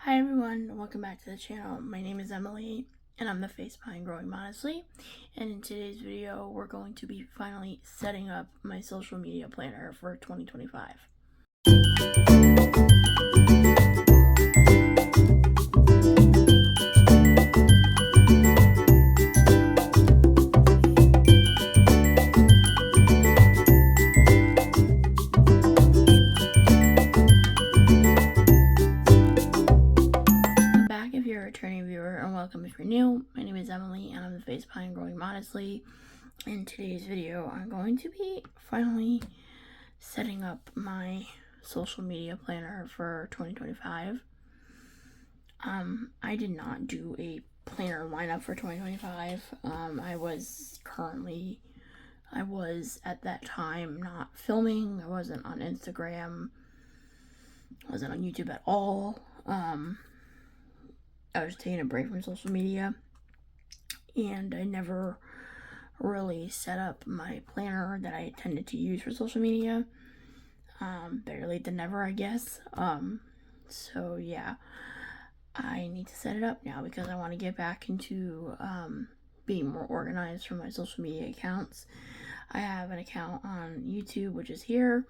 Hi everyone, welcome back to the channel. My name is Emily and I'm the face behind Growing Modestly, and in today's video we're going to be finally setting up my social media planner for 2025. If you're a returning viewer, and welcome if you're new. My name is Emily and I'm the face behind Growing Modestly. In today's video I'm going to be finally setting up my social media planner for 2025. I did not do a planner lineup for 2025. I was at that time not filming. I wasn't on Instagram. I wasn't on YouTube at all. I was taking a break from social media, and I never really set up my planner that I tended to use for social media. Better late than never, I guess. So yeah, I need to set it up now because I want to get back into being more organized for my social media accounts. I have an account on YouTube, which is here,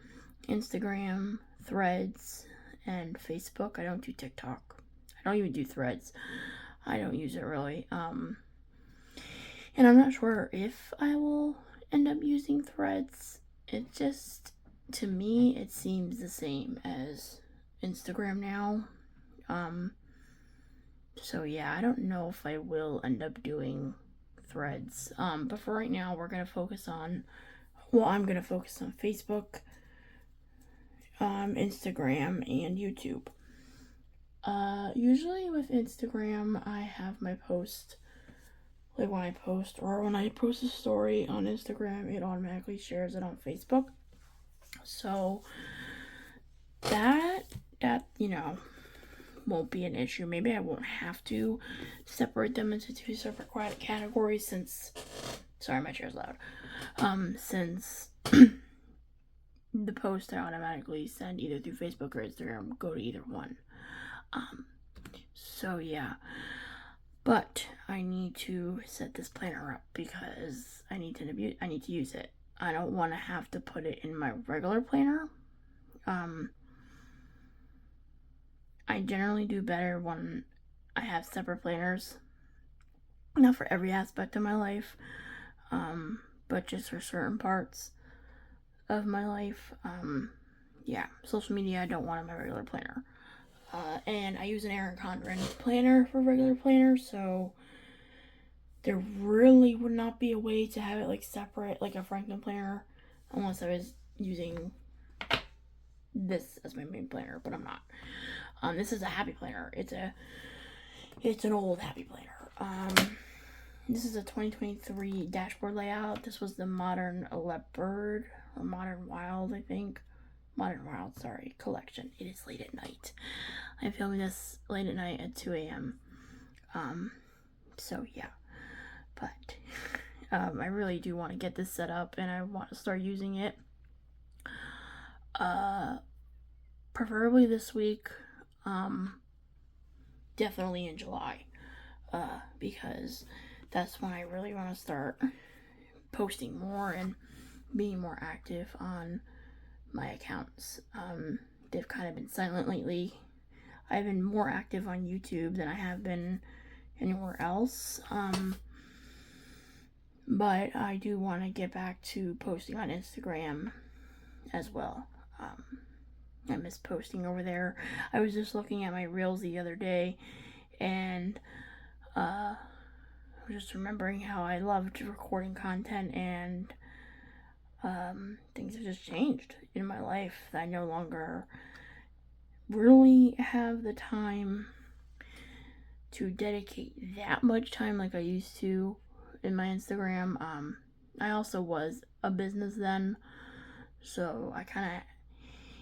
Instagram, Threads, and Facebook. I don't do TikTok. I don't even do Threads. I don't use it really. And I'm not sure if I will end up using Threads. It just, to me, it seems the same as Instagram now. So yeah, I don't know if I will end up doing Threads. But for right now, I'm gonna focus on Facebook, Instagram, and YouTube. Usually with Instagram, I have my post, like when I post a story on Instagram, it automatically shares it on Facebook. So that won't be an issue. Maybe I won't have to separate them into two separate categories since, sorry, my chair's loud. Since the post I automatically send either through Facebook or Instagram go to either one. So yeah, but I need to set this planner up because I need to use it. I don't want to have to put it in my regular planner. I generally do better when I have separate planners, not for every aspect of my life, but just for certain parts of my life. Yeah, social media I don't want in my regular planner. And I use an Erin Condren planner for regular planner, so there really would not be a way to have it like separate, like a Franklin planner, unless I was using this as my main planner, but I'm not. This is a happy planner. It's an old happy planner. This is a 2023 dashboard layout. This was the Modern Leopard or Modern Wild, I think. Modern Wild, collection. It is late at night. I'm filming this late at night at 2 a.m. So yeah, but I really do want to get this set up and I want to start using it. Preferably this week. Definitely in July. Because that's when I really want to start posting more and being more active on my accounts. They've kind of been silent lately. I've been more active on YouTube than I have been anywhere else. But I do want to get back to posting on Instagram as well. I miss posting over there. I was just looking at my reels the other day and I was just remembering how I loved recording content, and things have just changed in my life. I no longer really have the time to dedicate that much time like I used to in my Instagram. I also was a business then, so I kind of,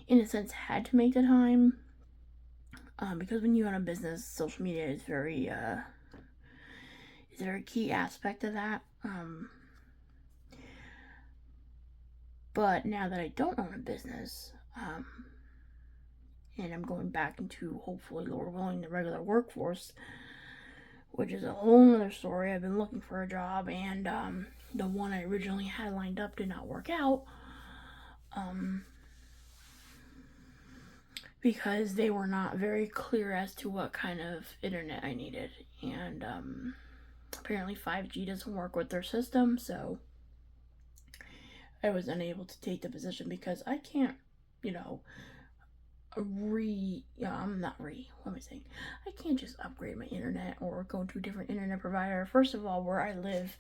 in a sense, had to make the time, because when you own a business, social media is a very key aspect of that. But now that I don't own a business, and I'm going back into, hopefully, Lord willing, the regular workforce, which is a whole other story. I've been looking for a job, and the one I originally had lined up did not work out, because they were not very clear as to what kind of internet I needed, and apparently 5G doesn't work with their system, so I was unable to take the position because I can't, I can't just upgrade my internet or go to a different internet provider. First of all, where I live,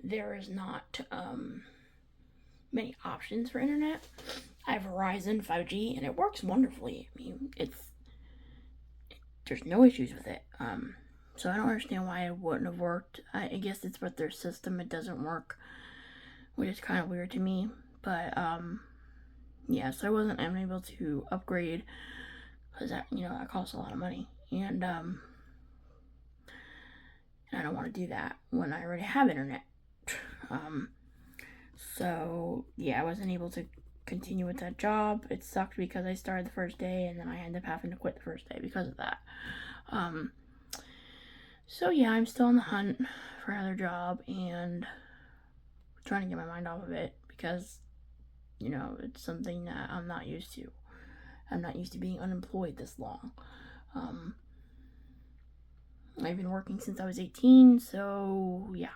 there is not many options for internet. I have Verizon 5G, and it works wonderfully. I mean, there's no issues with it. So I don't understand why it wouldn't have worked. I guess it's with their system, it doesn't work, which is kind of weird to me. But yeah, so I wasn't able to upgrade because that costs a lot of money, and I don't want to do that when I already have internet. So yeah, I wasn't able to continue with that job. It sucked because I started the first day, and then I ended up having to quit the first day because of that. So yeah, I'm still on the hunt for another job and trying to get my mind off of it because, it's something that I'm not used to. I'm not used to being unemployed this long. I've been working since I was 18, so yeah.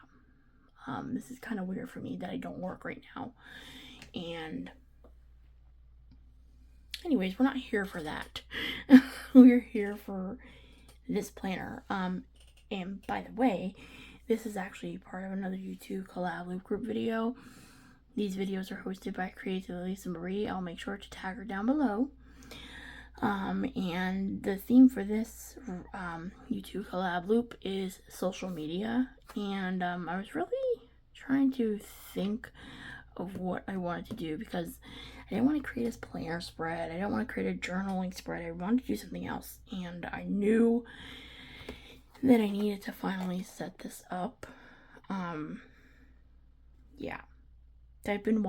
This is kind of weird for me that I don't work right now. And anyways, we're not here for that. We're here for this planner. And by the way, this is actually part of another YouTube collab loop group video. These videos are hosted by Creative Elisa Marie. I'll make sure to tag her down below. And the theme for this YouTube collab loop is social media. And I was really trying to think of what I wanted to do because I didn't want to create this planner spread. I didn't want to create a journaling spread. I wanted to do something else. And I knew that I needed to finally set this up. Yeah. I've been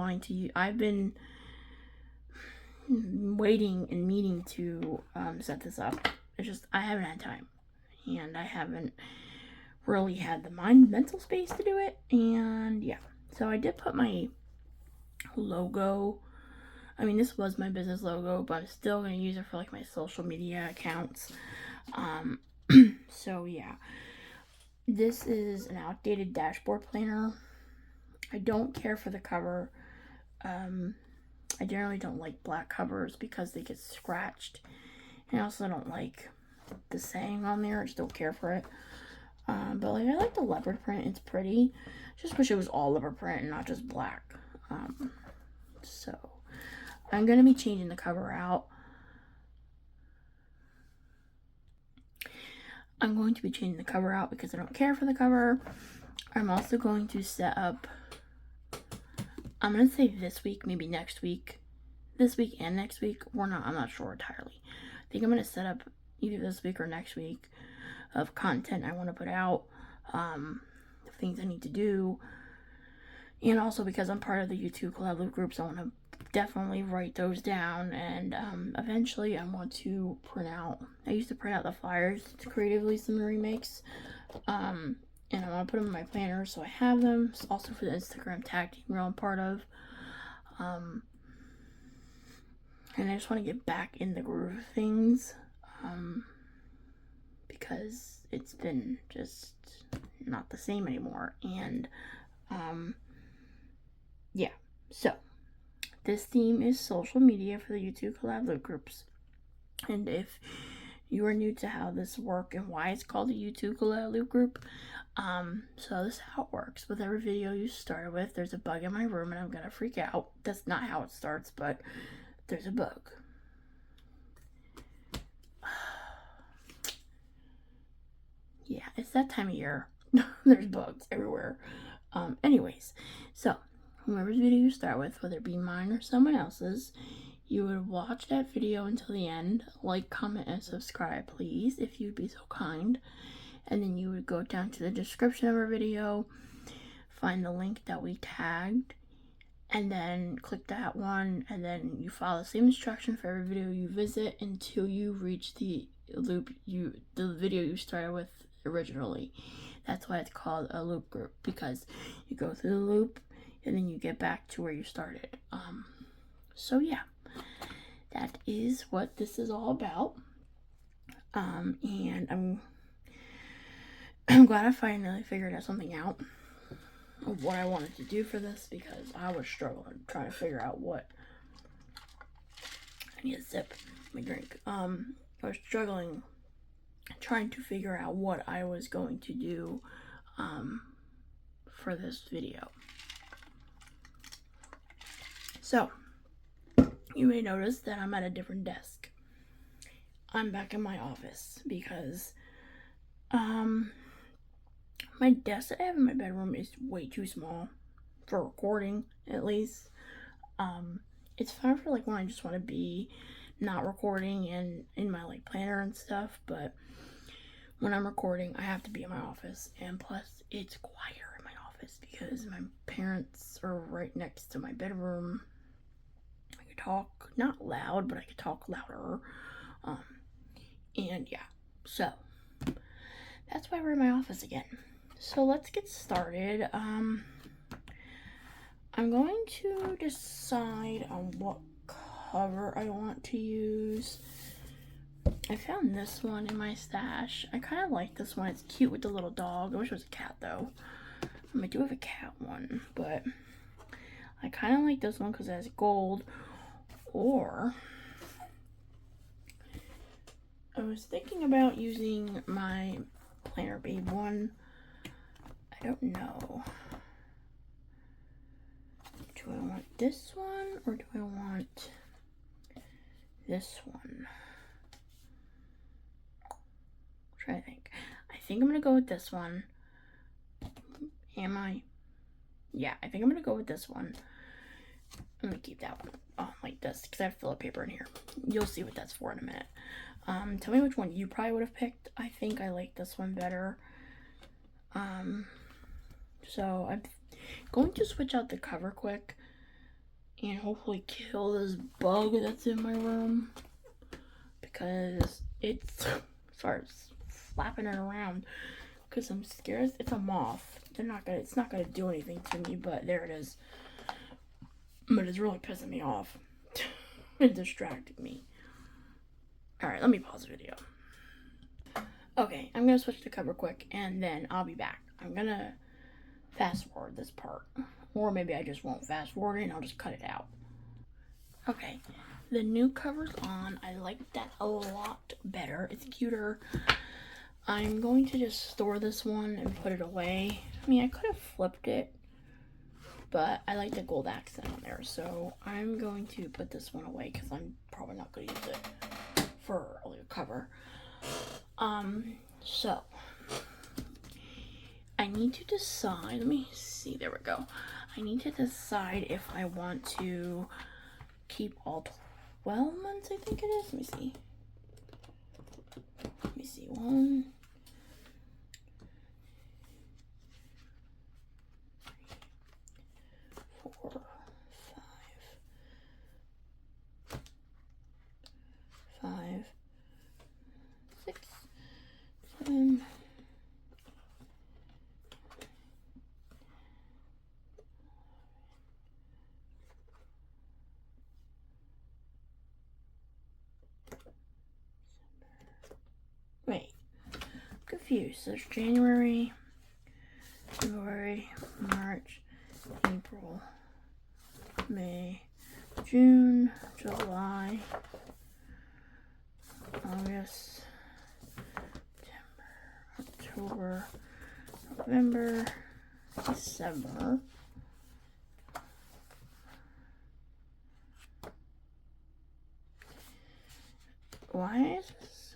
waiting and meaning to set this up. It's just I haven't had time, and I haven't really had the mental space to do it. And yeah, so I did put my logo. I mean, this was my business logo, but I'm still gonna use it for like my social media accounts. So yeah, this is an outdated dashboard planner. I don't care for the cover. I generally don't like black covers because they get scratched. And I also don't like the saying on there. I just don't care for it. But like I like the leopard print. It's pretty. Just wish it was all leopard print and not just black. So I'm gonna be changing the cover out. I'm going to be changing the cover out because I don't care for the cover. I'm also going to set up, I'm going to say this week, maybe next week. This week and next week. I'm not sure entirely. I think I'm going to set up either this week or next week of content I want to put out. Things I need to do. And also because I'm part of the YouTube collab loop groups, I want to definitely write those down. And eventually I want to print out. I used to print out the flyers to creatively some remakes. And I want to put them in my planner so I have them. It's also for the Instagram tag team I'm part of. And I just want to get back in the groove of things. Because it's been just not the same anymore. And yeah. So this theme is social media for the YouTube collab loop groups. And if you are new to how this works and why it's called a YouTube collab loop group, so this is how it works. With every video you started with, there's a bug in my room and I'm gonna freak out. That's not how it starts, but there's a bug. Yeah, it's that time of year. There's bugs everywhere. Anyways, so whoever's video you start with, whether it be mine or someone else's, you would watch that video until the end, like, comment, and subscribe, please, if you'd be so kind. And then you would go down to the description of our video, find the link that we tagged, and then click that one, and then you follow the same instruction for every video you visit until you reach the video you started with originally. That's why it's called a loop group, because you go through the loop and then you get back to where you started. So yeah, that is what this is all about. And I'm glad I finally figured out something out of what I wanted to do for this, because I was struggling trying to figure out what. I need to sip my drink. I was struggling trying to figure out what I was going to do for this video. So you may notice that I'm at a different desk. I'm back in my office because my desk that I have in my bedroom is way too small for recording, at least. It's fine for like when I just want to be not recording and in my like planner and stuff, but when I'm recording, I have to be in my office, and plus it's quieter in my office because my parents are right next to my bedroom. I could talk, not loud, but I could talk louder. And yeah, so that's why we're in my office again. So let's get started. I'm going to decide on what cover I want to use. I found this one in my stash. I kind of like this one. It's cute with the little dog. I wish it was a cat though. I do have a cat one, but I kind of like this one because it has gold. Or I was thinking about using my Planner Babe one. I don't know. Do I want this one or do I want this one? I'm trying to think. I think I'm going to go with this one. Am I? Yeah, I think I'm going to go with this one. I'm going to keep that one like this because I have filler paper in here. You'll see what that's for in a minute. Tell me which one you probably would have picked. I think I like this one better. So I'm going to switch out the cover quick and hopefully kill this bug that's in my room, because it starts flapping it around because I'm scared. It's a moth. It's not gonna do anything to me, but there it is. But it's really pissing me off and distracting me. Alright, let me pause the video. Okay, I'm gonna switch the cover quick and then I'll be back. I'm gonna fast forward this part, or maybe I just won't fast forward it and I'll just cut it out. Okay, the new cover's on. I like that a lot better. It's cuter. I'm going to just store this one and put it away. I mean, I could have flipped it, but I like the gold accent on there, so I'm going to put this one away because I'm probably not going to use it for a cover. So I need to decide. Let me see. There we go. I need to decide if I want to keep all 12 months, I think it is. Let me see. Let me see. 1, 4, 5, 6, 7. Wait, I'm confused. So there's January, February, March, April, May, June, July, August, September, October, November, December. Why is this?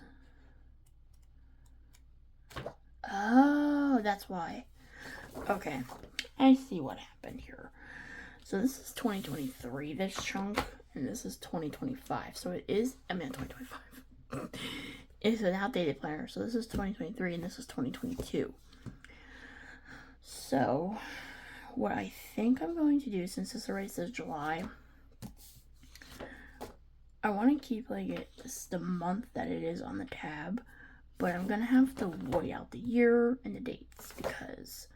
Oh, that's why. Okay, I see what happened here. So this is 2023, this chunk, and this is 2025. So it is, 2025. It's an outdated planner. So this is 2023 and this is 2022. So what I think I'm going to do, since this already says July, I want to keep like the month that it is on the tab, but I'm gonna have to void out the year and the dates because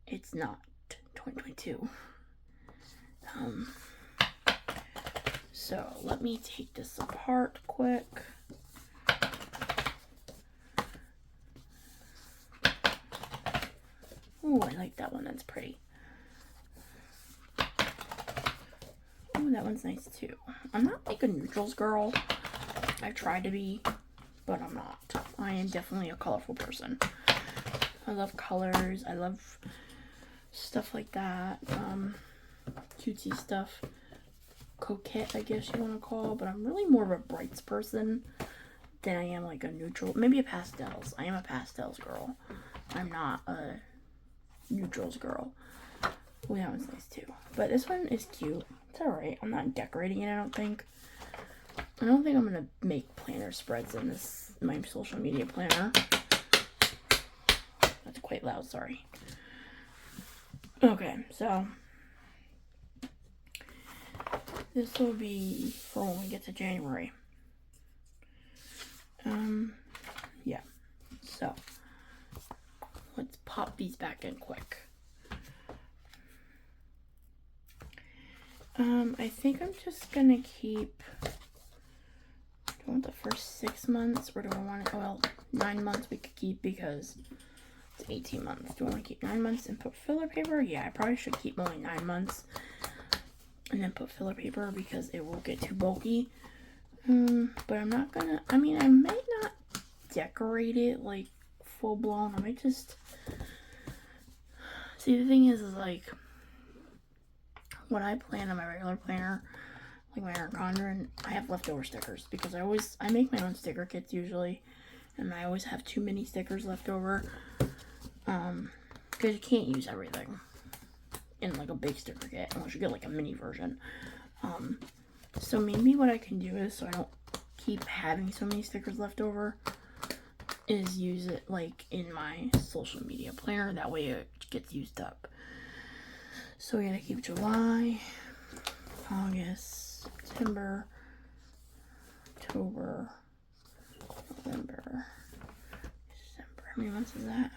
it's not 2022. So let me take this apart quick. Oh, I like that one. That's pretty. Oh, that one's nice too. I'm not like a neutrals girl. I tried to be, but I'm not. I am definitely a colorful person. I love colors. I love stuff like that. Cutesy stuff. Coquette, I guess you want to call, but I'm really more of a brights person than I am like a neutral. Maybe a pastels. I am a pastels girl. I'm not a neutrals girl. Oh, that one's nice too. But this one is cute. It's alright. I'm not decorating it, I don't think. I don't think I'm gonna make planner spreads in this, my social media planner. That's quite loud, sorry. Okay, so this will be for when we get to January. Yeah. So let's pop these back in quick. I think I'm just gonna keep, do I want the first 6 months, or do I want to, well, 9 months we could keep because it's 18 months. Do I want to keep 9 months and put filler paper? Yeah, I probably should keep only 9 months and then put filler paper because it will get too bulky. But I'm not gonna, I mean, I might not decorate it like full blown. I might just, see, the thing is like, when I plan on my regular planner, like my Erin Condren, I have leftover stickers because I make my own sticker kits usually, and I always have too many stickers left over, because you can't use everything in like a big sticker kit unless you get like a mini version. So maybe what I can do is, so I don't keep having so many stickers left over, is use it like in my social media planner. That way it gets used up. So we gotta keep July, August, September, October, November, December. How many months is that?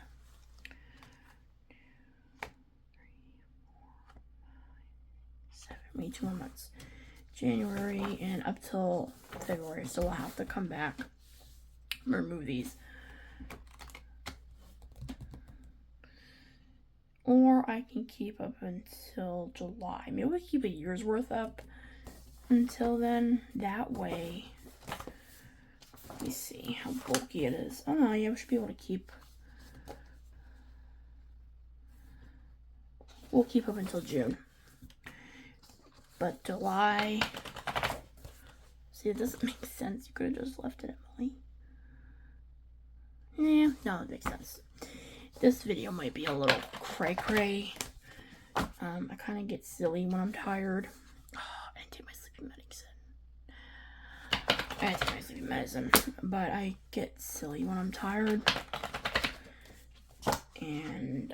7, maybe 2 more months. January and up till February. So we'll have to come back and remove these. Or I can keep up until July. Maybe we'll keep a year's worth up until then. That way, let me see how bulky it is. Oh no, yeah, we should be able to keep. We'll keep up until June. But July, see, it doesn't make sense. You could have just left it at Molly. Yeah, no, it makes sense. This video might be a little cray-cray. I kind of get silly when I'm tired. Oh, I didn't take my sleeping medicine. I didn't take my sleeping medicine. But I get silly when I'm tired. And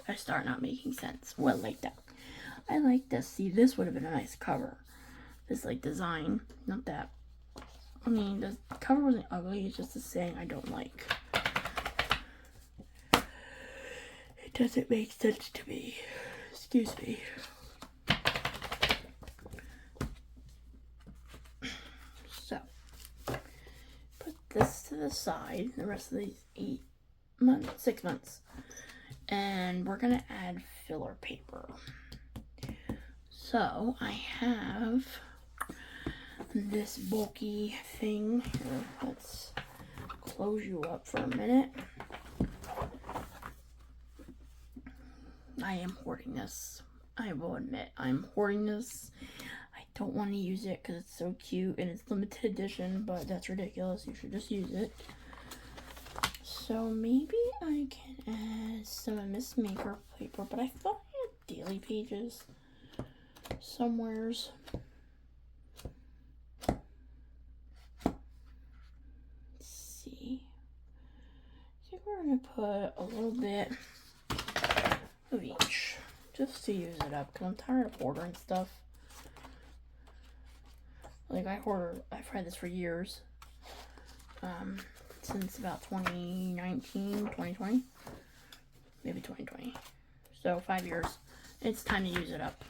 I start not making sense. Well, like that. I like this. See, this would have been a nice cover. This, like, design. Not that. I mean, the cover wasn't ugly. It's just a saying I don't like. It doesn't make sense to me. Excuse me. So, put this to the side. The rest of these 6 months. And we're going to add filler paper. So, I have this bulky thing. Here, let's close you up for a minute. I am hoarding this. I will admit, I'm hoarding this. I don't want to use it because it's so cute and it's limited edition, but that's ridiculous. You should just use it. So maybe I can add some of Miss Maker paper, but I thought I had daily pages somewheres. Let's see. I think we're gonna put a little bit of each, just to use it up, because I'm tired of ordering stuff. Like, I've had this for years, since about 2019, 2020, maybe 2020, so 5 years. It's time to use it up.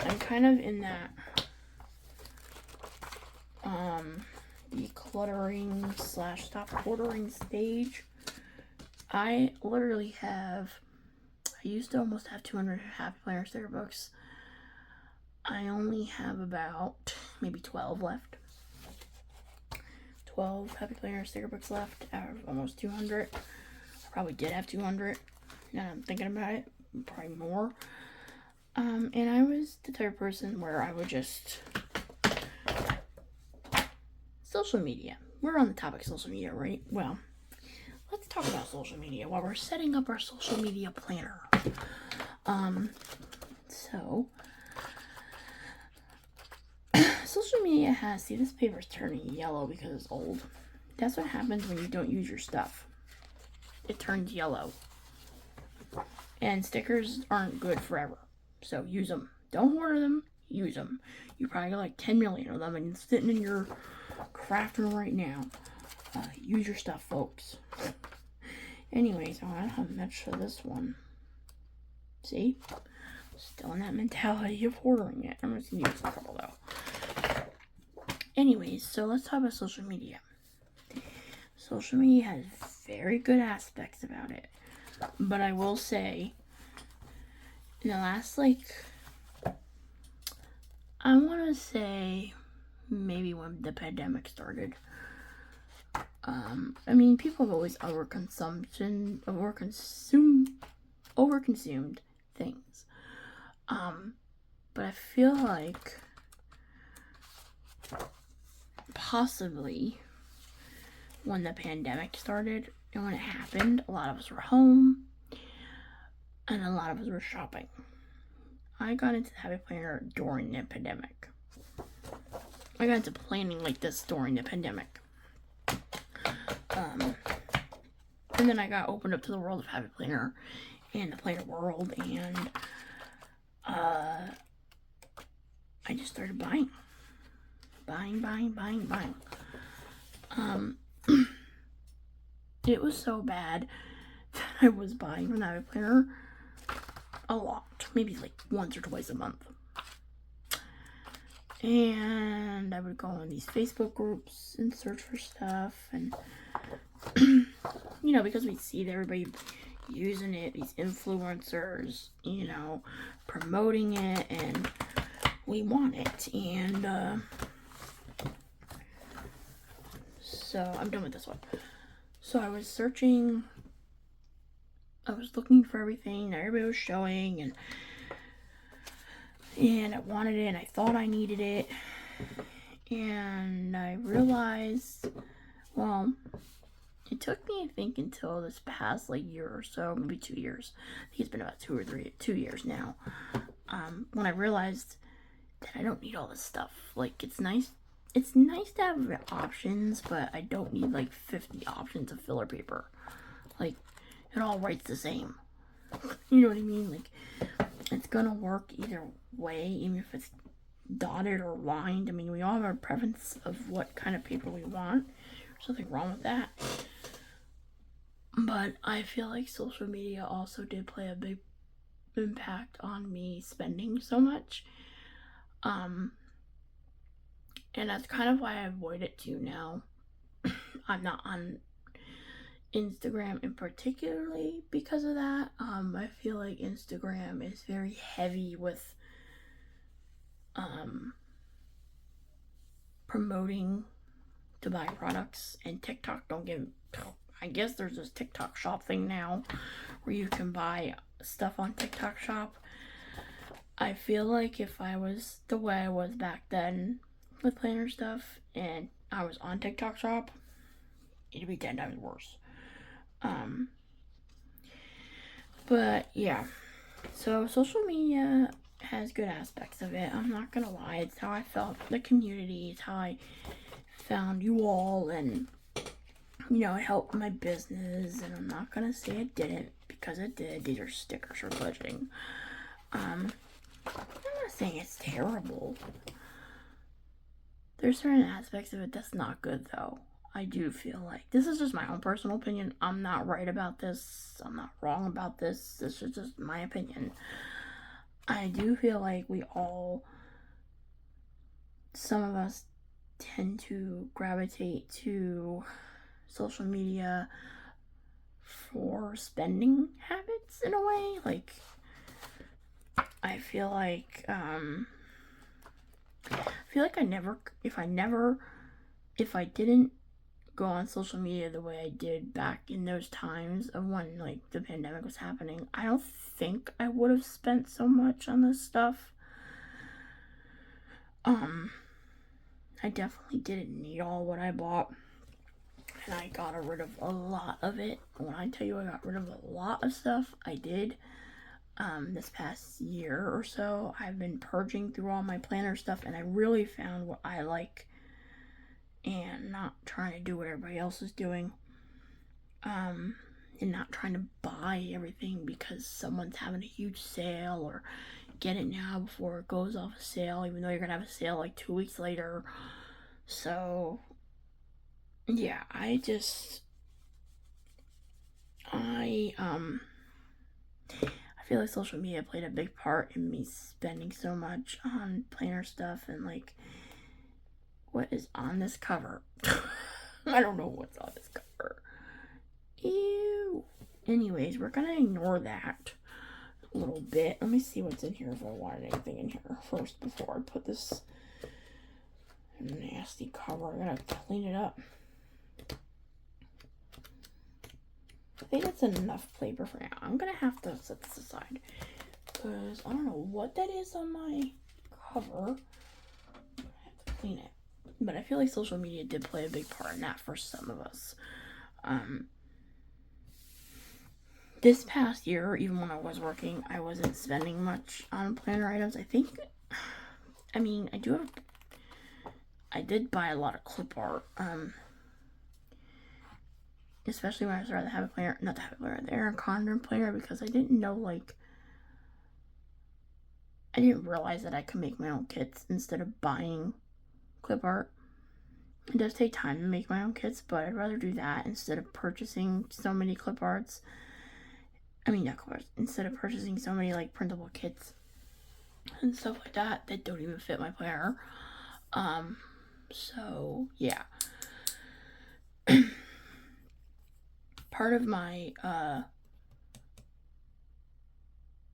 I'm kind of in that, decluttering / stop ordering stage. I literally I used to almost have 200 Happy Planner sticker books. I only have about maybe 12 left. 12 Happy Planner sticker books left out of almost 200. I probably did have 200. Now I'm thinking about it, probably more. And I was the type of person where I would just... Social media. We're on the topic of social media, right? Well, let's talk about social media while we're setting up our social media planner. Social media see, this paper's turning yellow because it's old. That's what happens when you don't use your stuff. It turns yellow. And stickers aren't good forever. So use them. Don't order them. Use them. You probably got like 10 million of them and it's sitting in your craft room right now. Use your stuff, folks. Anyways, I don't have much for this one. See? Still in that mentality of ordering it. I'm just gonna use a couple though. Anyways, so let's talk about social media. Social media has very good aspects about it. But I will say, in the last, I want to say, maybe when the pandemic started. I mean, people have always overconsumed things. But I feel like possibly when the pandemic started and when it happened, a lot of us were home and a lot of us were shopping. I got into the Happy Planner during the pandemic. I got into planning like this during the pandemic. And then I got opened up to the world of Happy Planner and the planner world, and I just started buying. It was so bad that I was buying from the Happy Planner a lot, maybe like once or twice a month. And I would go on these Facebook groups and search for stuff, and because we see everybody using it, these influencers, promoting it, and we want it. And so I'm done with this one. So I was looking for everything that everybody was showing, and I wanted it, and I thought I needed it, and I realized, well, it took me, I think, until this past year or so, maybe 2 years. I think it's been about 2 years now, when I realized that I don't need all this stuff. It's nice to have options, but I don't need 50 options of filler paper. It all writes the same. You know what I mean? It's gonna work either way, even if it's dotted or lined. I mean, we all have our preference of what kind of paper we want. There's nothing wrong with that. But I feel like social media also did play a big impact on me spending so much. And that's kind of why I avoid it too now. I'm not on Instagram in particularly because of that. I feel like Instagram is very heavy with promoting to buy products, and TikTok I guess there's this TikTok shop thing now where you can buy stuff on TikTok shop. I feel like if I was the way I was back then with planner stuff and I was on TikTok shop, it'd be 10 times worse. But yeah, so social media has good aspects of it. I'm not gonna lie, it's how I felt the community, it's how I found you all, and it helped my business. And I'm not gonna say it didn't, because it did. These are stickers for pledging. I'm not saying it's terrible. There's certain aspects of it that's not good, though. I do feel like, this is just my own personal opinion. I'm not right about this. I'm not wrong about this. This is just my opinion. I do feel like some of us tend to gravitate to social media for spending habits in a way. Like, I feel like if I didn't go on social media the way I did back in those times of when, like, the pandemic was happening, I don't think I would have spent so much on this stuff. I definitely didn't need all what I bought, and I got rid of a lot of it. When I tell you I got rid of a lot of stuff, I did. This past year or so, I've been purging through all my planner stuff, and I really found what I like and not trying to do what everybody else is doing. And not trying to buy everything because someone's having a huge sale, or get it now before it goes off a sale, even though you're gonna have a sale like 2 weeks later. So yeah, I feel like social media played a big part in me spending so much on planner stuff. And like, what is on this cover? I don't know what's on this cover. Ew. Anyways, we're gonna ignore that a little bit. Let me see what's in here, if I wanted anything in here first before I put this nasty cover. I gotta clean it up. I think that's enough paper for now. I'm gonna have to set this aside because I don't know what that is on my cover. I have to clean it. But I feel like social media did play a big part in that for some of us. This past year, even when I was working, I wasn't spending much on planner items. I did buy a lot of clip art. Especially when I started the Habit Planner, not the Habit Planner, the Erin Condren planner, because I didn't know, like, I didn't realize that I could make my own kits instead of buying clip art. It does take time to make my own kits, but I'd rather do that instead of purchasing so many clip arts. Instead of purchasing so many, like, printable kits and stuff like that don't even fit my planner. So, yeah. Part of my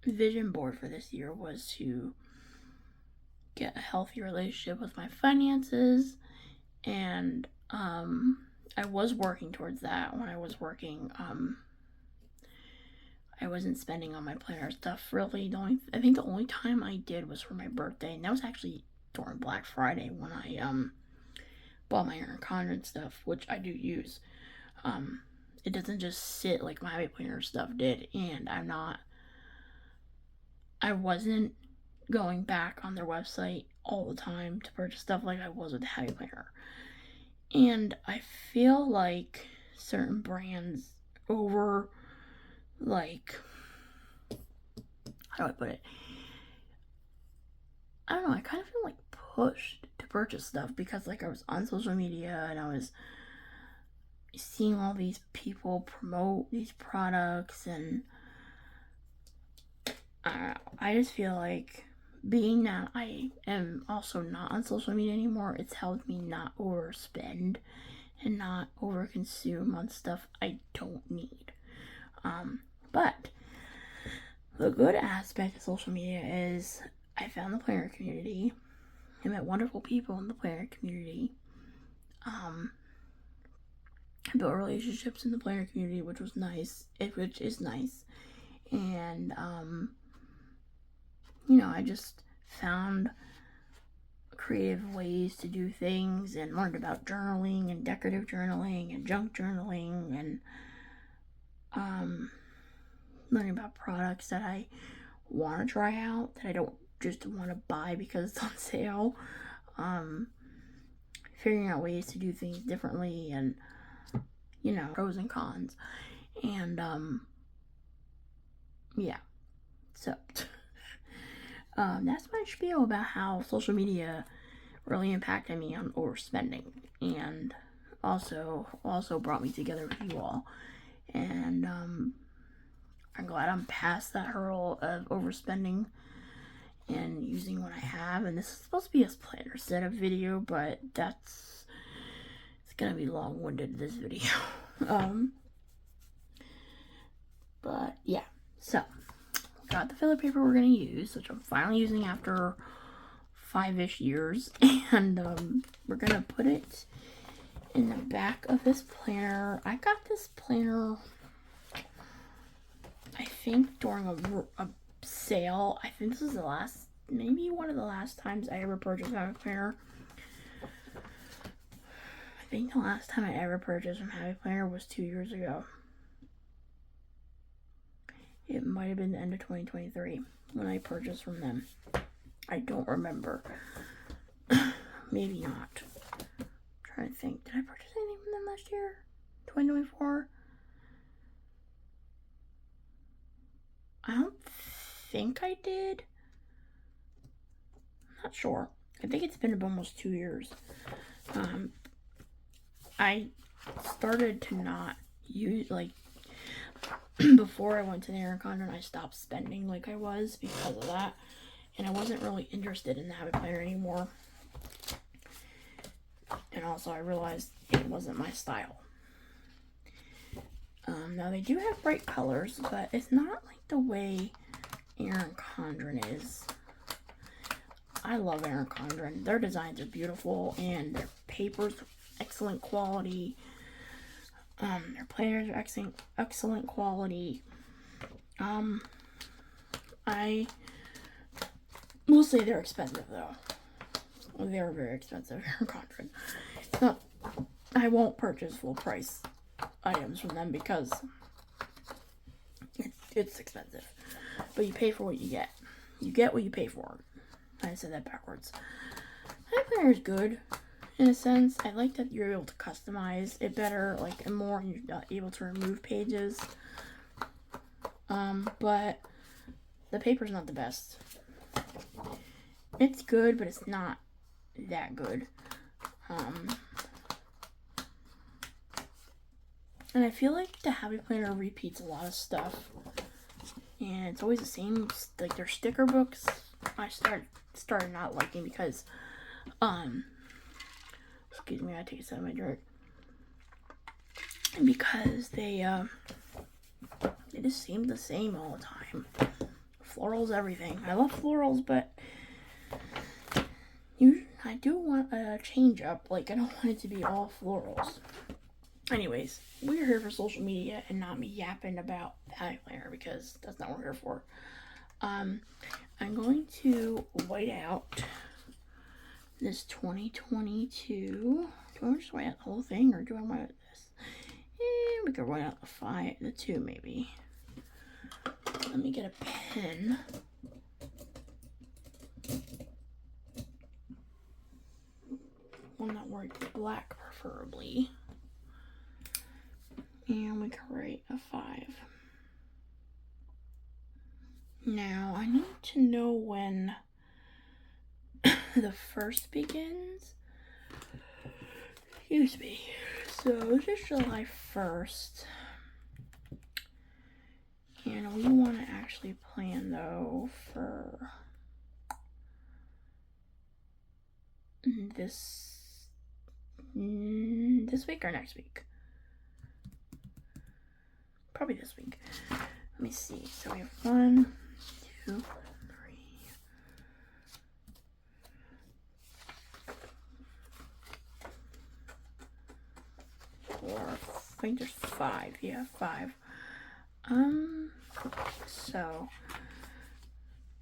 vision board for this year was to get a healthy relationship with my finances, and I was working towards that. When I was working, I wasn't spending on my planner stuff really. I think the only time I did was for my birthday, and that was actually during Black Friday when I bought my Erin Condren stuff, which I do use. It doesn't just sit like my Habit Planner stuff did, and I wasn't going back on their website all the time to purchase stuff like I was with the Habit Planner. And I feel like certain brands how do I put it? I don't know, I kind of feel like pushed to purchase stuff because, like, I was on social media and I was seeing all these people promote these products, and I just feel like, being that I am also not on social media anymore, it's helped me not overspend and not overconsume on stuff I don't need. But the good aspect of social media is I found the planner community. I met wonderful people in the planner community. I built relationships in the planner community, which is nice. And I just found creative ways to do things and learned about journaling and decorative journaling and junk journaling, and learning about products that I want to try out, that I don't just want to buy because it's on sale. Figuring out ways to do things differently, and pros and cons. And yeah, so that's my spiel about how social media really impacted me on overspending, and also brought me together with you all. And I'm glad I'm past that hurdle of overspending and using what I have. And this is supposed to be a planner set of video, but it's gonna be long-winded, this video. But yeah, so got the filler paper we're gonna use, which I'm finally using after 5-ish years, and we're gonna put it in the back of this planner. I got this planner, I think, during a sale. I think this is the last, maybe one of the last times I ever purchased a planner. I think the last time I ever purchased from Happy Planner was 2 years ago. It might have been the end of 2023 when I purchased from them. I don't remember. Maybe not. I'm trying to think. Did I purchase anything from them last year? 2024? I don't think I did. I'm not sure. I think it's been almost 2 years. I started to not use, like, before I went to the Erin Condon, I stopped spending like I was because of that. And I wasn't really interested in the Habit Planner anymore. And also I realized it wasn't my style. Now they do have bright colors, but it's not like the way Erin Condon is. I love Erin Condon. Their designs are beautiful, and their papers are excellent quality. Their planners are excellent quality. I will say they're expensive though. They're very expensive, Erin Condon. So I won't purchase full price items from them because it's expensive. But you pay for what you get. You get what you pay for. I said that backwards. That planner is good in a sense. I like that you're able to customize it better, like, and more, and you're able to remove pages. But the paper's not the best. It's good, but it's not that good. And I feel like the Happy Planner repeats a lot of stuff, and it's always the same. Like their sticker books, I started not liking because, excuse me, I take a sip of my drink. Because they just seem the same all the time. Florals, everything. I love florals, but I do want a change up. Like, I don't want it to be all florals. Anyways, we're here for social media and not me yapping about the Happy Planner because that's not what we're here for. I'm going to white out this 2022. Do I just white out the whole thing, or do I white out this? We could white out the 2 maybe. Let me get a pen. One that works black, preferably. And we can write a 5. Now, I need to know when the first begins. Excuse me. So, this is July 1st. And we want to actually plan, though, for this week or next week. Probably this week. Let me see. So we have 1, 2, 3, 4. I think there's 5. Yeah, 5. So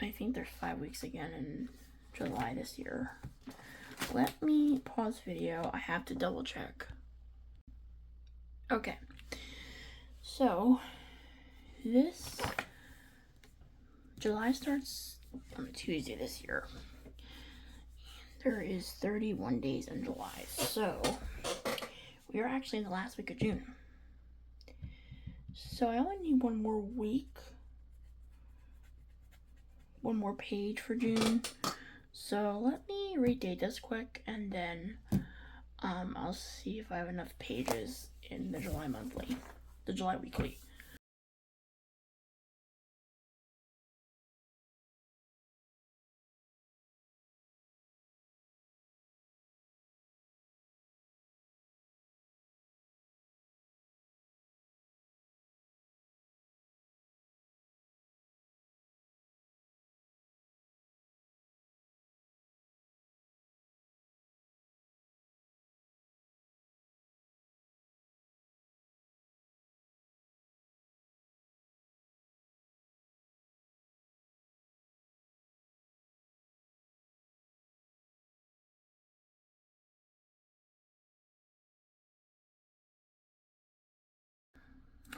I think there's 5 weeks again in July this year. Let me pause video. I have to double check. Okay. So this July starts on a Tuesday this year. There is 31 days in July. So we are actually in the last week of June. So I only need 1 more week one more page for June. So let me redate this quick, and then I'll see if I have enough pages in the July monthly, the July weekly.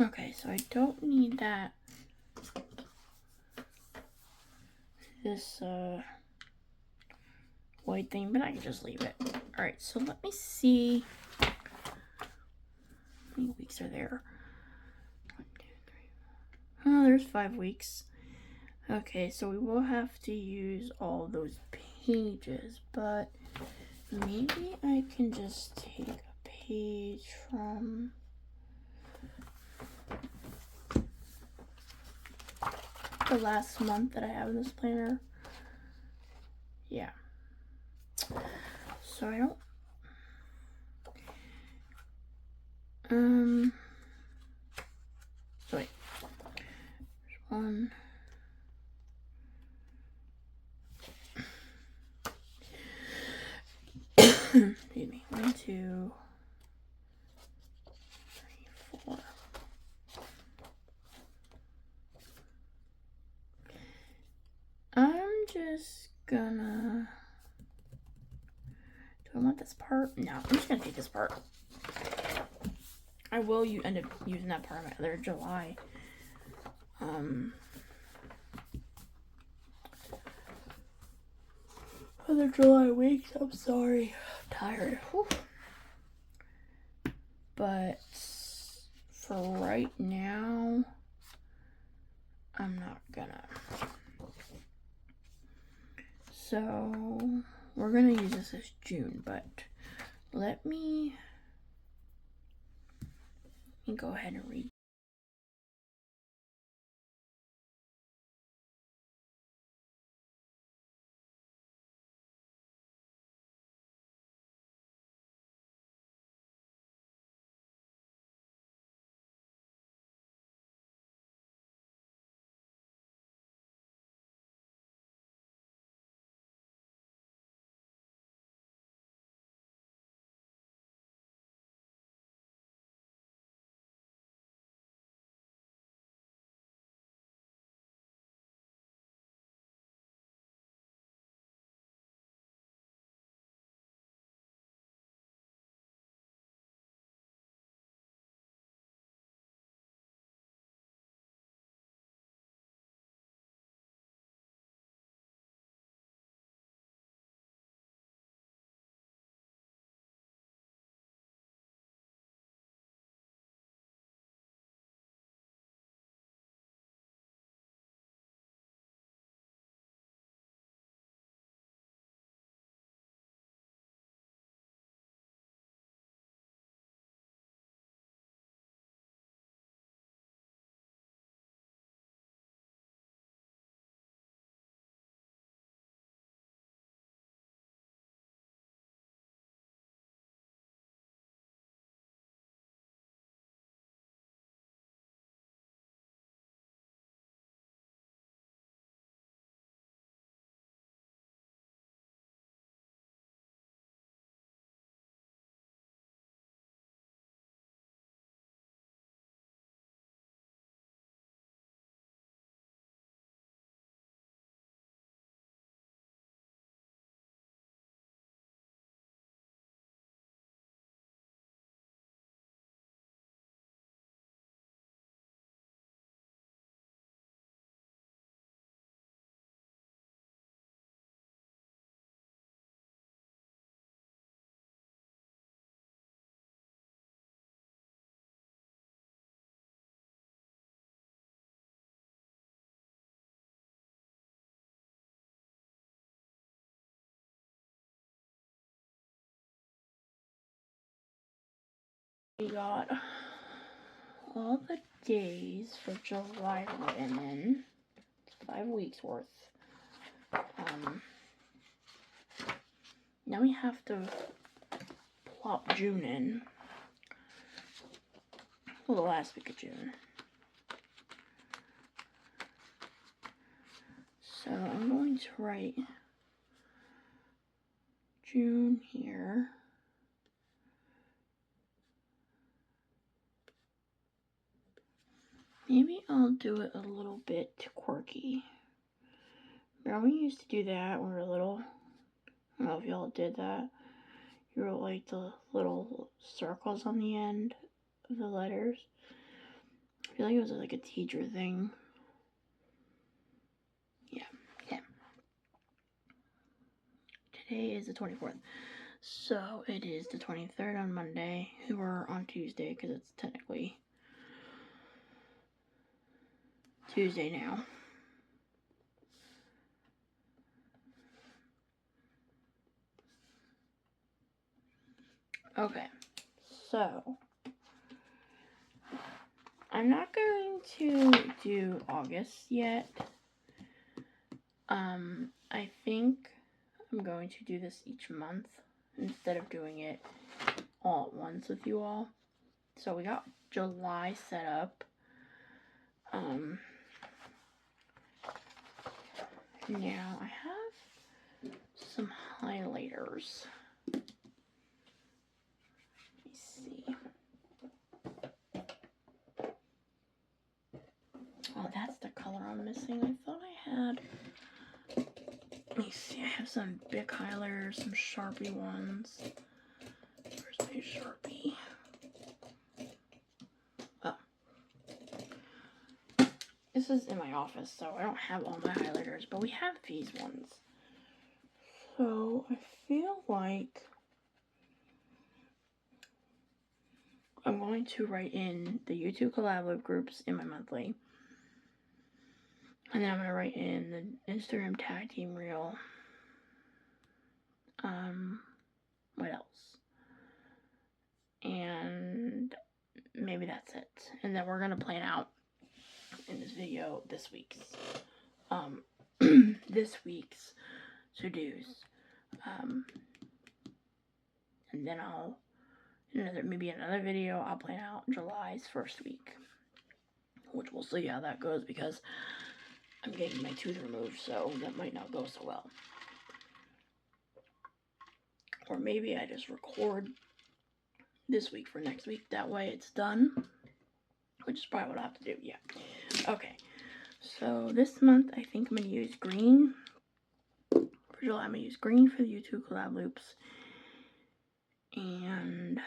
Okay, so I don't need this white thing, but I can just leave it. Alright, so let me see how many weeks are there. 1, 2, 3, 4. Oh, there's 5 weeks. Okay, so we will have to use all those pages, but maybe I can just take a page from the last month that I have in this planner. Yeah. So I don't. So wait. There's 1. Excuse me. 1, 2, 3, 4. I'm just gonna. Do I want this part? No, I'm just gonna take this part. I will end up using that part of my other July. Other July weeks. I'm sorry. I'm tired. Whew. But for right now, I'm not gonna. So we're gonna use this as June, but let me go ahead and read. We got all the days for July written in. It's 5 weeks worth. Now we have to plop June in. Well, the last week of June. So I'm going to write June here. Maybe I'll do it a little bit quirky. Remember we used to do that when we were little? I don't know if y'all did that. You wrote like the little circles on the end of the letters. I feel like it was like a teacher thing. Yeah. Today is the 24th. So it is the 23rd on Monday. We're on Tuesday because it's technically Tuesday now. Okay, so I'm not going to do August yet. I think I'm going to do this each month instead of doing it all at once with you all. So we got July set up. Now I have some highlighters. Let me see. Oh, that's the color I'm missing. I thought I had. Let me see. I have some big highlighters, some Sharpie ones. Where's my Sharpie? Oh. This is in my office, so I don't have all my highlighters, but we have these ones. So I feel like I'm going to write in the YouTube collab groups in my monthly. And then I'm going to write in the Instagram tag team reel. What else? And maybe that's it. And then we're going to plan out in this video this week's to-dos. And then I'll maybe another video I'll plan out July's first week, which we'll see how that goes because I'm getting my tooth removed, so that might not go so well. Or maybe I just record this week for next week, that way it's done, which is probably what I have to do. Yeah. Okay, so this month I think I'm going to use green. For July I'm going to use green for the YouTube collab loops and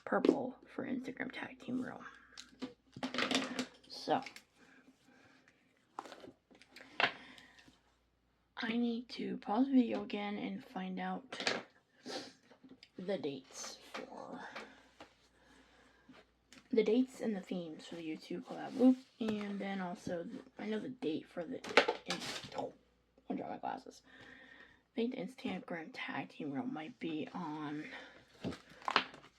purple for Instagram tag team reel. So I need to pause the video again and find out the dates and the themes for the YouTube collab loop, and then also I know the date for the I dropped my glasses. I think the Instagram tag team reel might be on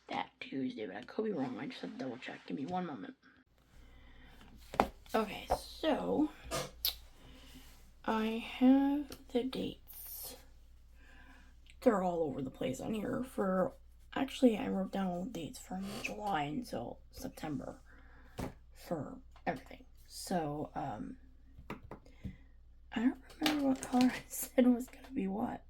that Tuesday, but I could be wrong. I just have to double check. Give me one moment. Okay, so I have the dates. They're all over the place on here. Actually, I wrote down all the dates from July until September for everything. So, I don't remember what color I said was going to be what.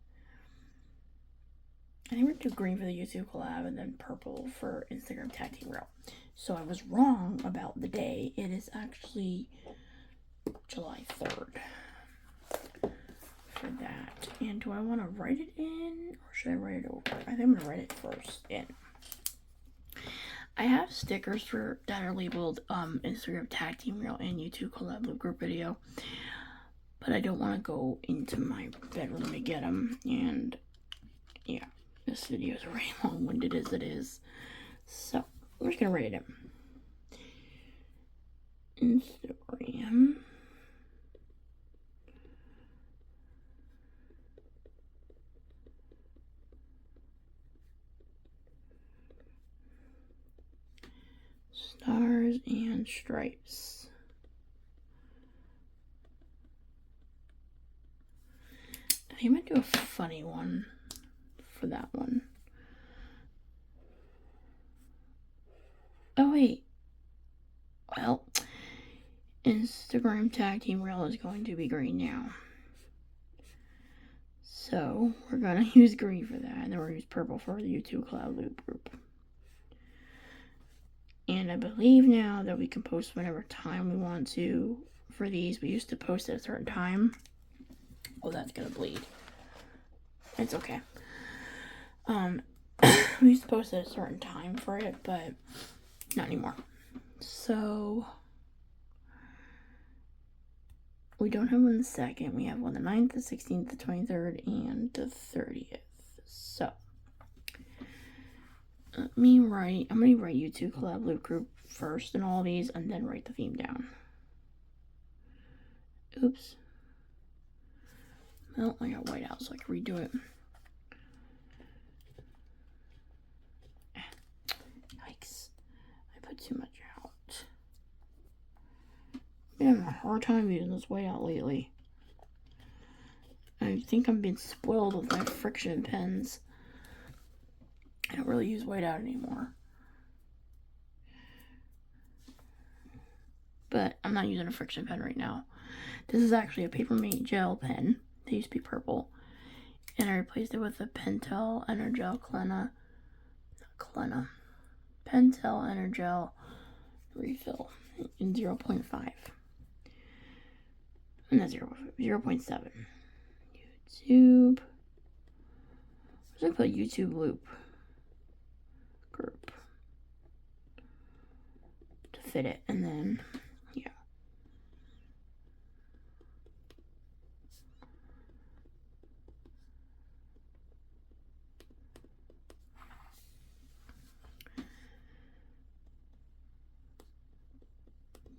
I think we're going to do green for the YouTube collab and then purple for Instagram tag team reel. So I was wrong about the day. It is actually July 3rd for that. And do I want to write it in or should I write it over? I think I'm going to write it first in. I have stickers that are labeled Instagram tag team reel and YouTube collab loop group video, but I don't want to go into my bedroom to get them. And yeah, this video is very long-winded as it is, so I'm just gonna write it in. Instagram and stripes. I think I might do a funny one for that one. Oh wait. Well, Instagram tag team rail is going to be green now. So we're going to use green for that, and then we're going to use purple for the YouTube Cloud Loop group. And I believe now that we can post whenever time we want to for these. We used to post at a certain time. Oh, that's going to bleed. It's okay. We used to post at a certain time for it, but not anymore. So we don't have one the 2nd. We have one the 9th, the 16th, the 23rd, and the 30th. So let me write, I'm going to write YouTube Collab Loop Group first in all of these, and then write the theme down. Oops. Well, I got white out, so I can redo it. Yikes. I put too much out. I'm having a hard time using this white out lately. I think I'm being spoiled with my friction pens. I don't really use whiteout anymore. But I'm not using a friction pen right now. This is actually a Papermate gel pen. They used to be purple. And I replaced it with a Pentel Energel Pentel Energel refill in 0.5. And that's 0.7. YouTube. I'm going to put YouTube Loop group to fit it, and then yeah.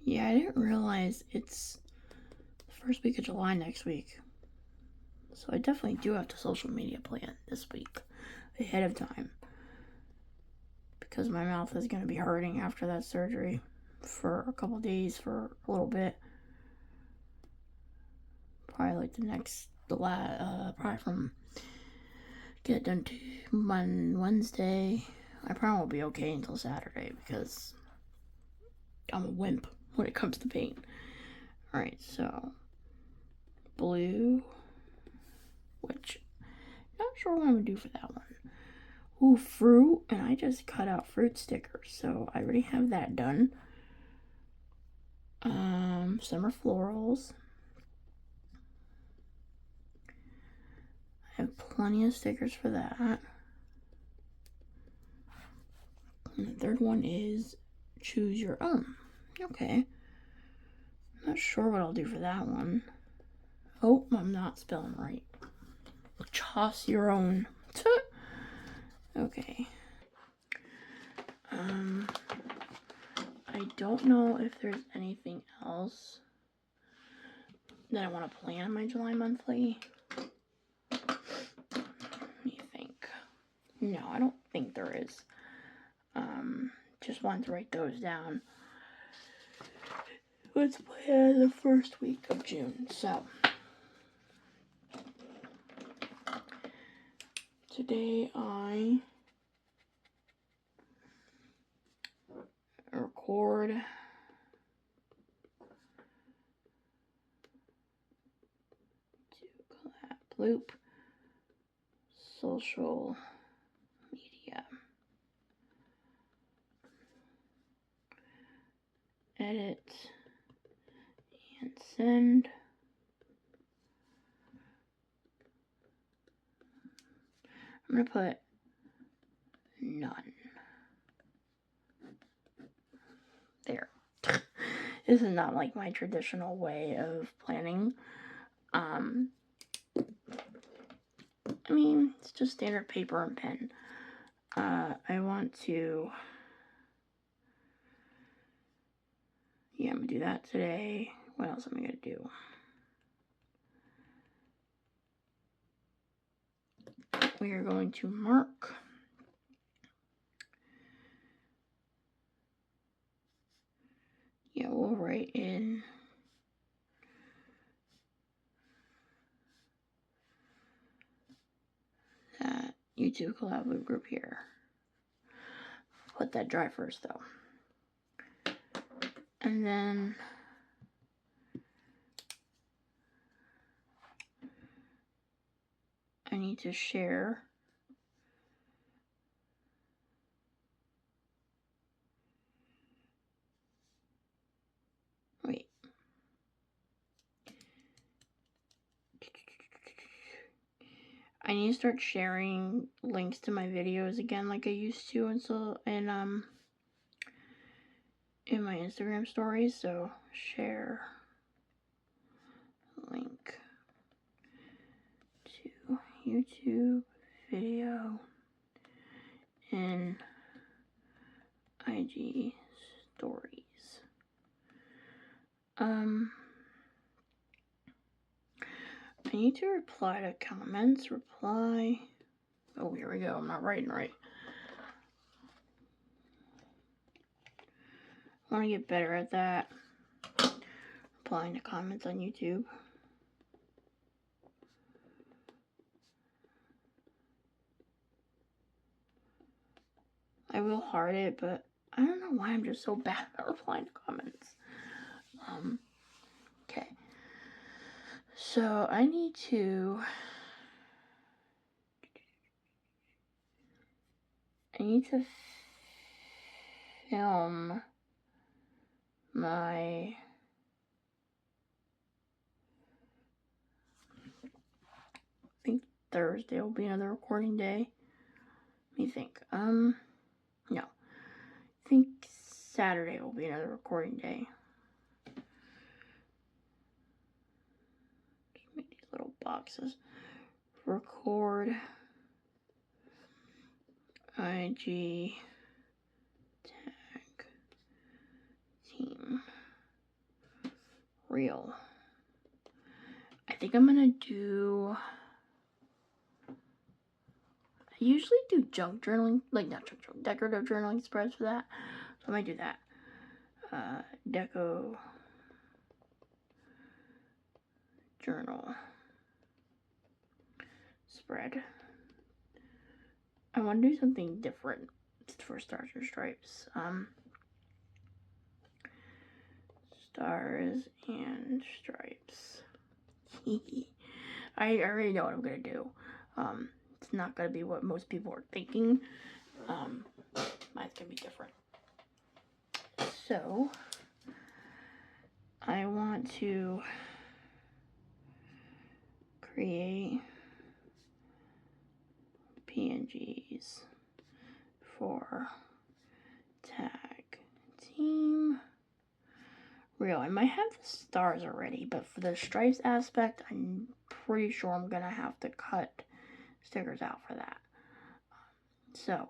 Yeah, I didn't realize it's the first week of July next week. So I definitely do have to social media plan this week ahead of time. Because my mouth is going to be hurting after that surgery for a couple days, for a little bit. Probably like probably from get done to Wednesday. I probably won't be okay until Saturday because I'm a wimp when it comes to pain. Alright, so blue, which not sure what I'm gonna do for that one. Ooh, fruit, and I just cut out fruit stickers, so I already have that done. Summer florals. I have plenty of stickers for that. And the third one is choose your own. Okay. I'm not sure what I'll do for that one. Oh, I'm not spelling right. Choose your own. Okay. I don't know if there's anything else that I want to plan on my July monthly. Let me think. No, I don't think there is. Just wanted to write those down. Let's plan the first week of June. So today I record to collab loop social media, edit and send. I'm gonna put none there. This is not like my traditional way of planning. I mean, it's just standard paper and pen. I want to, yeah, I'm gonna do that today. What else am I gonna do? We are going to mark Yeah, we'll write in that YouTube collab group here. Let that dry first though. And then I need to share wait. I need to start sharing links to my videos again like I used to and so in my Instagram stories. So share link to YouTube video in IG stories. I need to reply to comments. Reply. Oh, here we go. I'm not writing right. I want to get better at that. Replying to comments on YouTube. I will heart it, but I don't know why I'm just so bad at replying to comments. Okay. So I need to film my I think Thursday will be another recording day. Let me think. No. I think Saturday will be another recording day. Just make these little boxes. Record IG tag team reel. I think I'm gonna do. I usually do junk journaling, like not junk journaling, decorative journaling spreads for that. So I might do that. Deco journal spread. I want to do something different for Stars and Stripes. Stars and Stripes. I already know what I'm gonna do. It's not gonna be what most people are thinking. Mine's gonna be different. So I want to create PNGs for tag team reel. I might have the stars already, but for the stripes aspect, I'm pretty sure I'm gonna have to cut stickers out for that. So,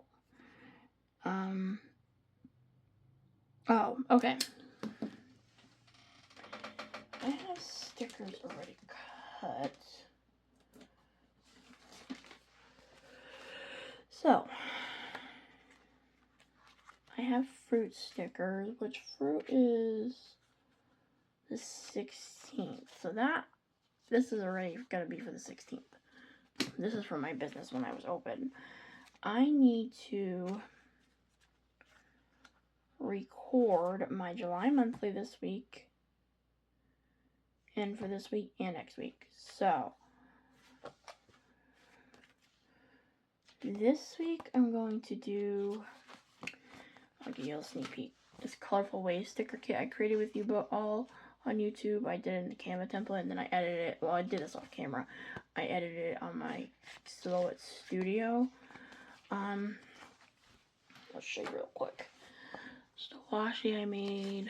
oh, okay. I have stickers already cut. So, I have fruit stickers, which fruit is the 16th. So this is already gonna be for the 16th. This is for my business when I was open. I need to record my July monthly this week and for this week and next week. So this week I'm going to do, I'll give you a sneak peek, this colorful wave sticker kit I created with you all on YouTube. I did it in the Canva template and then I edited it. Well, I did this off camera. I edited it on my Slow It Studio. I'll show you real quick. So washi I made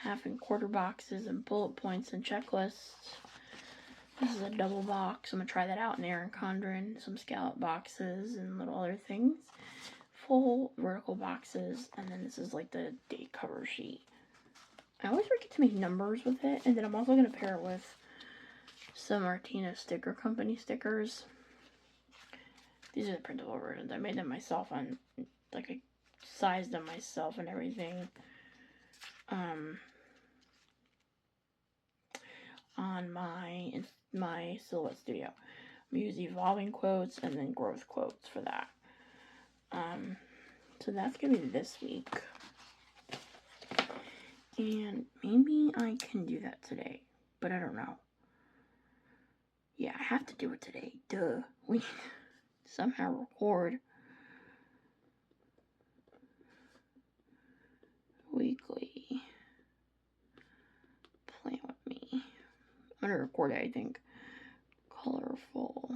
half and quarter boxes and bullet points and checklists. This is a double box. I'm gonna try that out in Erin Condren. Some scallop boxes and little other things. Full vertical boxes, and then this is like the date cover sheet. I always forget to make numbers with it, and then I'm also gonna pair it with some Martina Sticker Company stickers. These are the printable versions. I made them myself on, like I sized them myself and everything. on my Silhouette Studio. I'm using evolving quotes and then growth quotes for that. So that's gonna be this week. And maybe I can do that today, but I don't know. Yeah, I have to do it today. Duh. We somehow record weekly. Play with me. I'm gonna record it, I think. Colorful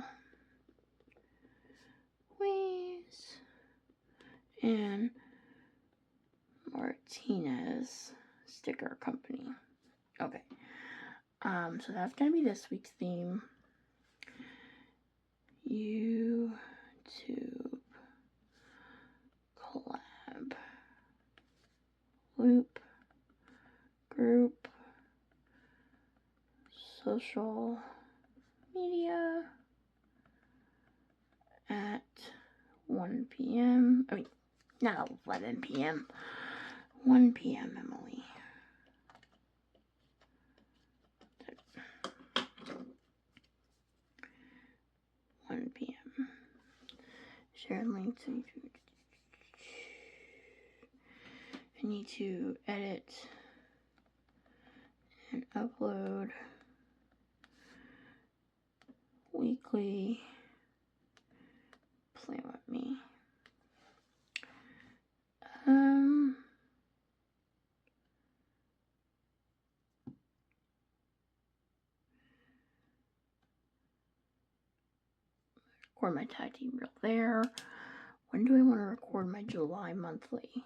ways and Martinez Sticker Company. Okay. So that's gonna be this week's theme. YouTube collab loop group social media at 1 p.m. I mean, not 11 p.m. 1 p.m. Emily. 1 p.m. Share link to. I need to edit and upload weekly. Play with me. Record my tag team reel there. When do I want to record my July monthly?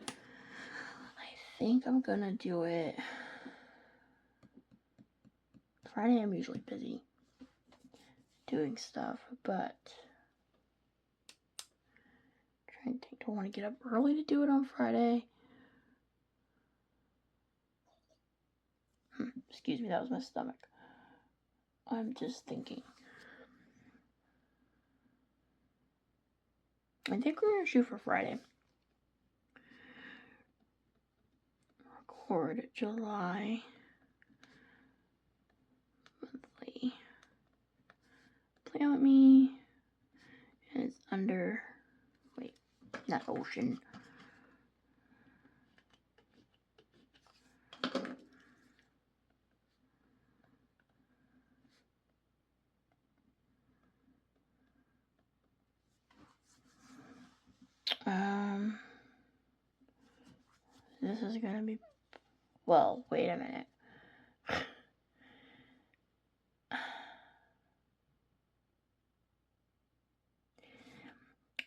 I think I'm gonna do it Friday. I'm usually busy doing stuff, but I'm trying to think, do I want to get up early to do it on Friday? Excuse me, that was my stomach. I'm just thinking. I think we're gonna shoot for Friday. Record July monthly. Play with me. And it's under. Wait, not ocean. This is gonna be. Well, wait a minute.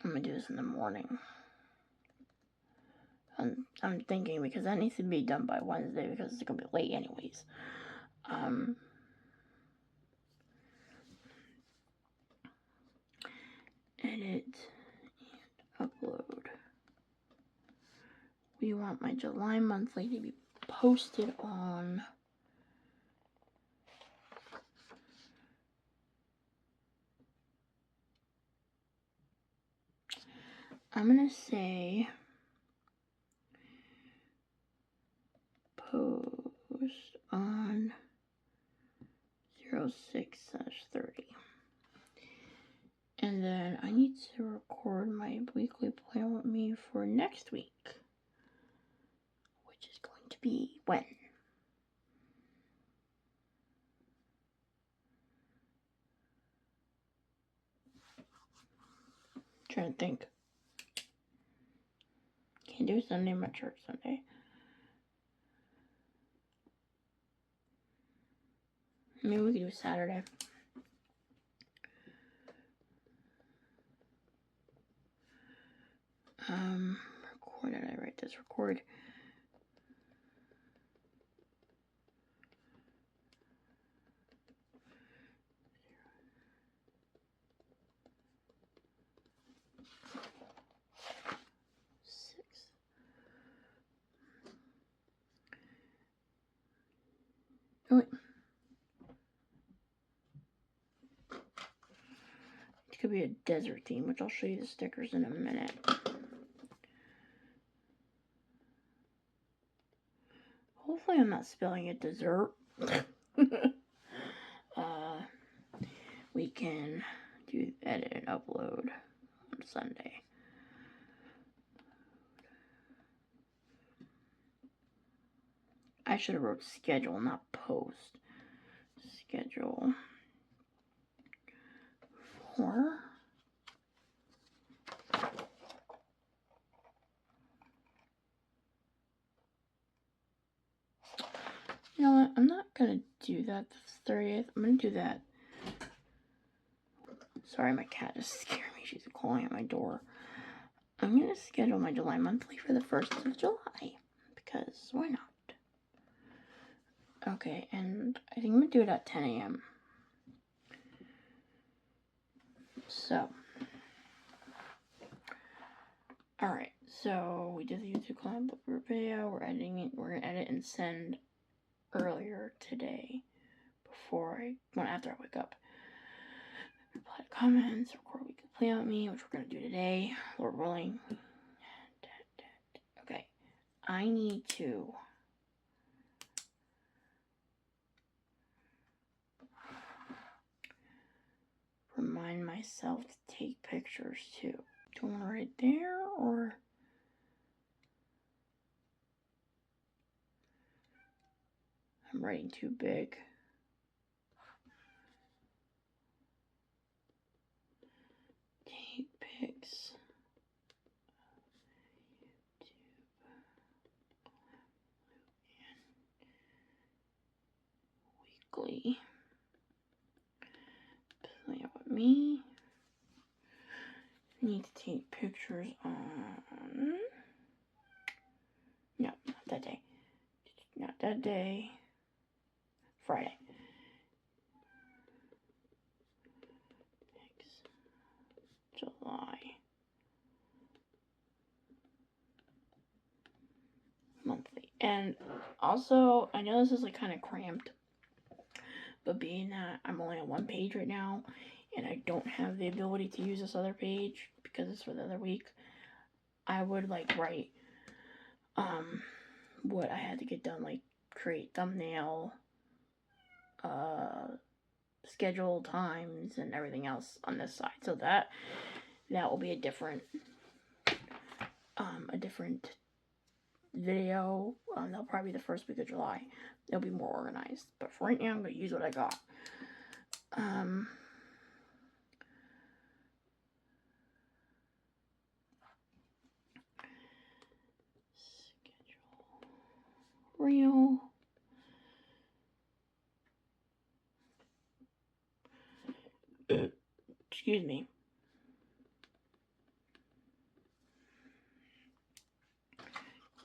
I'm gonna do this in the morning. I'm thinking because that needs to be done by Wednesday because it's gonna be late anyways. Edit and upload. We want my July monthly to be posted on I'm gonna say post on 06/30. And then I need to record my weekly plan with me for next week, which is going to be when? Trying to think. Can't do Sunday, my church Sunday. Maybe we could do Saturday. Record, did I write this? Record. Oh, wait. It could be a desert theme, which I'll show you the stickers in a minute. Hopefully I'm not spilling at dessert. We can do edit and upload on Sunday. I should have wrote schedule, not post. Schedule for you know what? I'm not gonna do that the 30th. I'm gonna do that. Sorry, my cat just scared me. She's calling at my door. I'm gonna schedule my July monthly for the 1st of July because why not? Okay, and I think I'm gonna do it at 10 a.m. So, alright, so we did the YouTube clip video. We're editing it. We're gonna edit and send earlier today after I wake up. Reply to comments, record we could play on me, which we're gonna do today. Lord willing. Okay, I need to remind myself to take pictures too. Do I want to write there or? I'm writing too big. Take pics. Weekly. Play out with me. Need to take pictures on. No, not that day. Not that day. Friday. July. Monthly. And also, I know this is like kind of cramped, but being that I'm only on one page right now, and I don't have the ability to use this other page because it's for the other week, I would like write what I had to get done, like create thumbnail, schedule times, and everything else on this side. So that will be a different video. That'll probably be the first week of July. It'll be more organized. But for right now, I'm gonna use what I got. Schedule reel. Excuse me.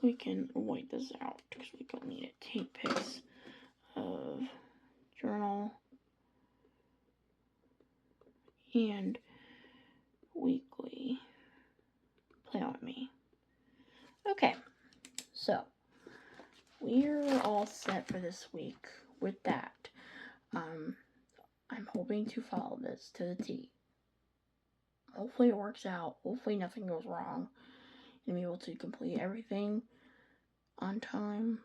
We can white this out because we don't need to take pics of journal and weekly play on me. Okay, so we're all set for this week with that. I'm hoping to follow this to the T. Hopefully it works out. Hopefully nothing goes wrong. And be able to complete everything on time.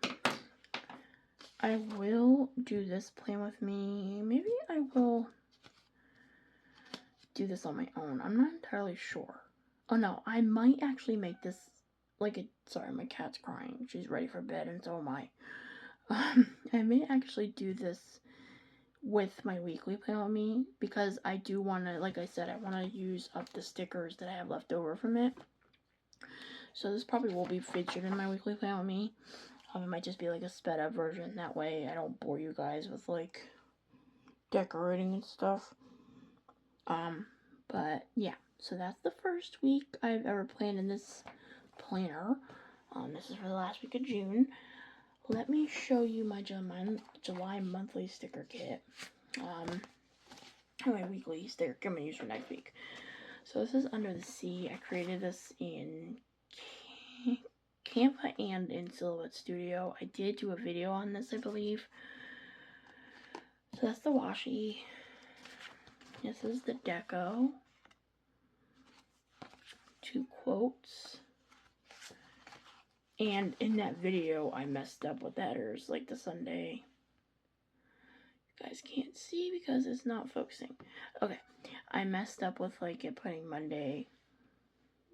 I will do this plan with me. Maybe I will do this on my own. I'm not entirely sure. Oh no, I might actually make this like a... Sorry, my cat's crying. She's ready for bed and so am I. I may actually do this with my weekly plan on me because I do want to, like I said, I want to use up the stickers that I have left over from it. So this probably will be featured in my weekly plan on me. It might just be like a sped up version. That way I don't bore you guys with like decorating and stuff. But yeah, so that's the first week I've ever planned in this planner. This is for the last week of June. Let me show you my July monthly sticker kit. My weekly sticker kit I'm going to use for next week. So this is Under the Sea. I created this in Canva and in Silhouette Studio. I did do a video on this, I believe. So that's the washi. This is the deco. 2 quotes. And in that video, I messed up with the headers, like the Sunday. You guys can't see because it's not focusing. Okay, I messed up with like it putting Monday.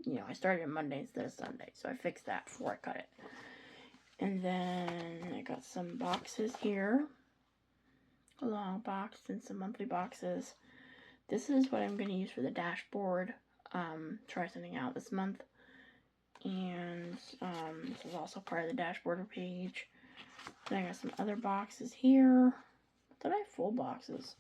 You know, I started on Monday instead of Sunday, so I fixed that before I cut it. And then I got some boxes here. A long box and some monthly boxes. This is what I'm going to use for the dashboard. Try something out this month. And this is also part of the dashboard page. Then I got some other boxes here. Did I have full boxes?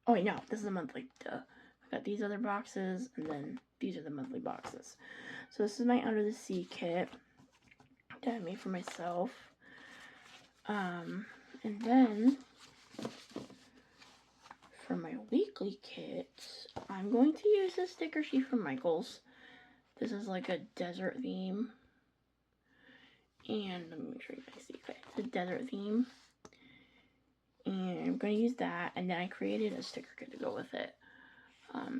Oh wait, no, this is a monthly. Duh. I got these other boxes, and then these are the monthly boxes. So this is my Under the Sea kit that I made for myself. And then for my weekly kit, I'm going to use this sticker sheet from Michaels. This is like a desert theme. And let me make sure you guys see. Okay, it's a desert theme. And I'm going to use that. And then I created a sticker kit to go with it.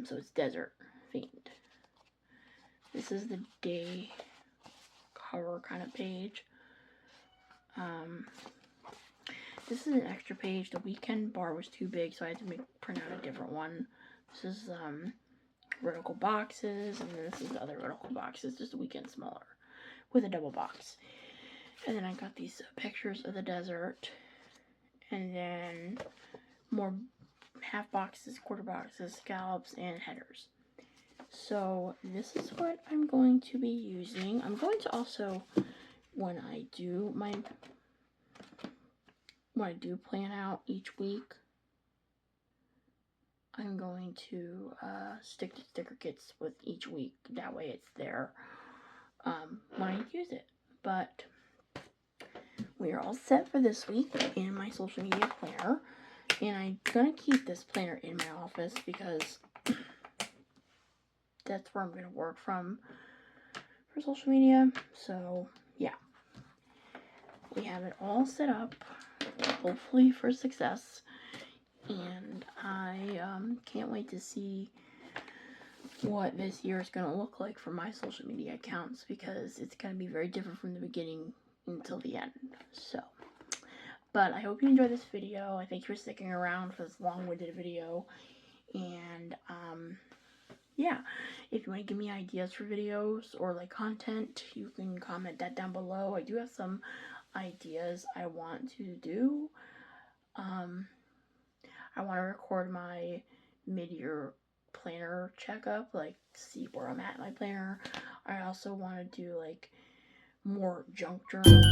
So it's desert themed. This is the day cover kind of page. This is an extra page. The weekend bar was too big, so I had to print out a different one. This is vertical boxes, and then this is the other vertical boxes, just a weekend smaller, with a double box. And then I got these pictures of the desert, and then more half boxes, quarter boxes, scallops, and headers. So this is what I'm going to be using. I'm going to also, when I do plan out each week, I'm going to stick to sticker kits with each week. That way it's there when I use it. But we are all set for this week in my social media planner. And I'm going to keep this planner in my office because that's where I'm going to work from for social media. So, yeah. We have it all set up, hopefully for success. And I can't wait to see what this year is going to look like for my social media accounts, because it's going to be very different from the beginning until the end. So, but I hope you enjoyed this video. I thank you for sticking around for this long-winded video. And yeah, if you want to give me ideas for videos or like content, you can comment that down below. I do have some ideas I want to do. I want to record my mid-year planner checkup, like see where I'm at in my planner. I also want to do like more junk journals.